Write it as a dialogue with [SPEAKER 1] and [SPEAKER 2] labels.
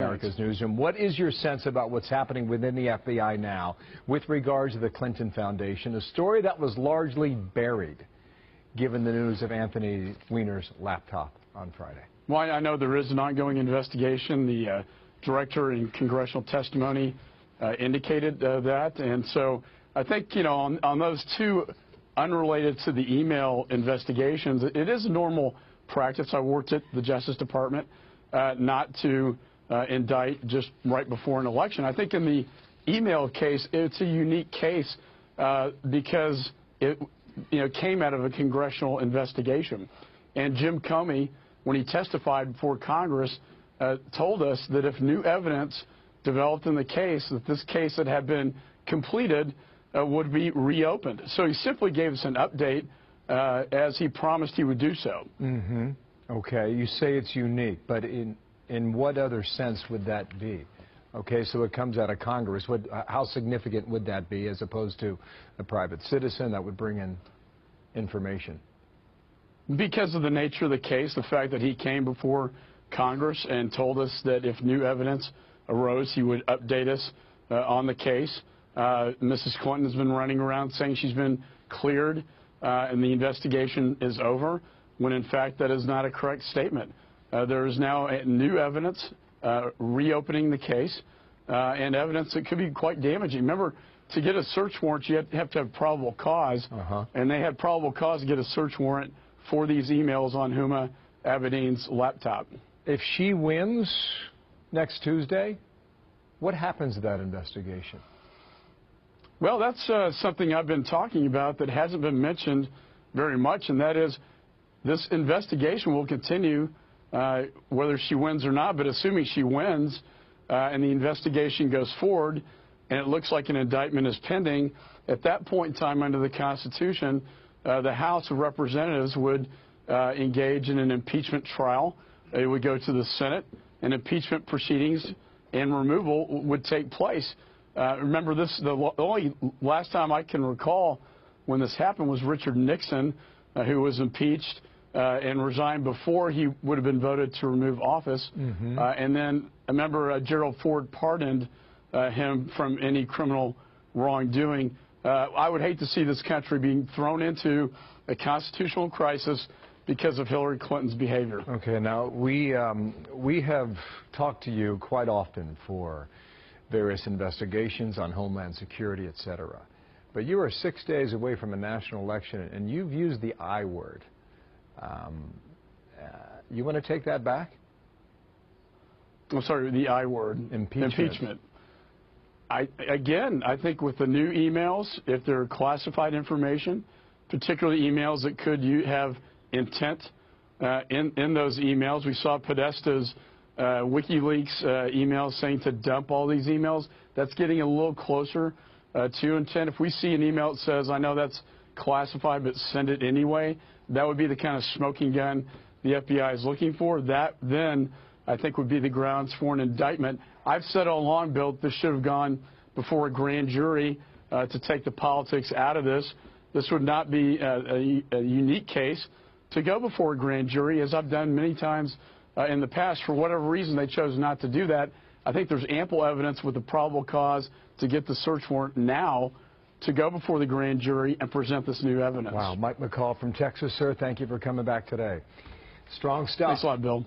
[SPEAKER 1] America's Newsroom. What is your sense about what's happening within the FBI now with regards to the Clinton Foundation, a story that was largely buried given the news of Anthony Weiner's laptop on Friday?
[SPEAKER 2] Well, I know there is an ongoing investigation. The director in congressional testimony indicated that. And so I think, on those two unrelated to the email investigations, it is a normal practice. I worked at the Justice Department not to indict just right before an election. I think in the email case, it's a unique case because it came out of a congressional investigation. And Jim Comey, when he testified before Congress, told us that if new evidence developed in the case, that this case that had been completed would be reopened. So he simply gave us an update as he promised he would do so.
[SPEAKER 1] Mm-hmm. Okay, you say it's unique, but in what other sense would that be? Okay, so it comes out of Congress. How significant would that be as opposed to a private citizen that would bring in information?
[SPEAKER 2] Because of the nature of the case, the fact that he came before Congress and told us that if new evidence arose, he would update us on the case. Mrs. Clinton has been running around saying she's been cleared and the investigation is over, when in fact that is not a correct statement. There is now new evidence reopening the case and evidence that could be quite damaging. Remember, to get a search warrant, you have to have probable cause, and they had probable cause to get a search warrant for these emails on Huma Abedin's laptop.
[SPEAKER 1] If she wins next Tuesday, what happens to that investigation?
[SPEAKER 2] Well, that's something I've been talking about that hasn't been mentioned very much, and that is this investigation will continue whether she wins or not. But assuming she wins and the investigation goes forward and it looks like an indictment is pending, at that point in time under the Constitution, the House of Representatives would engage in an impeachment trial. It would go to the Senate, and impeachment proceedings and removal would take place. Remember, the only last time I can recall when this happened was Richard Nixon, who was impeached and resigned before he would have been voted to remove office. And then I remember Gerald Ford pardoned him from any criminal wrongdoing. I would hate to see this country being thrown into a constitutional crisis because of Hillary Clinton's behavior.
[SPEAKER 1] Okay, now we have talked to you quite often for various investigations on Homeland Security, etc. But you are 6 days away from a national election, and you've used the I word. You want to take that back?
[SPEAKER 2] I'm sorry, the I word.
[SPEAKER 1] Impeachment.
[SPEAKER 2] I think with the new emails, if they're classified information, particularly emails that could have intent in those emails. We saw Podesta's WikiLeaks emails saying to dump all these emails. That's getting a little closer to intent. If we see an email that says, I know that's classified, but send it anyway, that would be the kind of smoking gun the FBI is looking for. That then, I think, would be the grounds for an indictment. I've said all along, Bill, this should have gone before a grand jury to take the politics out of this. This would not be a unique case to go before a grand jury, as I've done many times in the past. For whatever reason, they chose not to do that. I think there's ample evidence with the probable cause to get the search warrant now to go before the grand jury and present this new evidence.
[SPEAKER 1] Wow. Mike McCaul from Texas, sir, thank you for coming back today. Strong stuff.
[SPEAKER 2] Thanks a lot, Bill.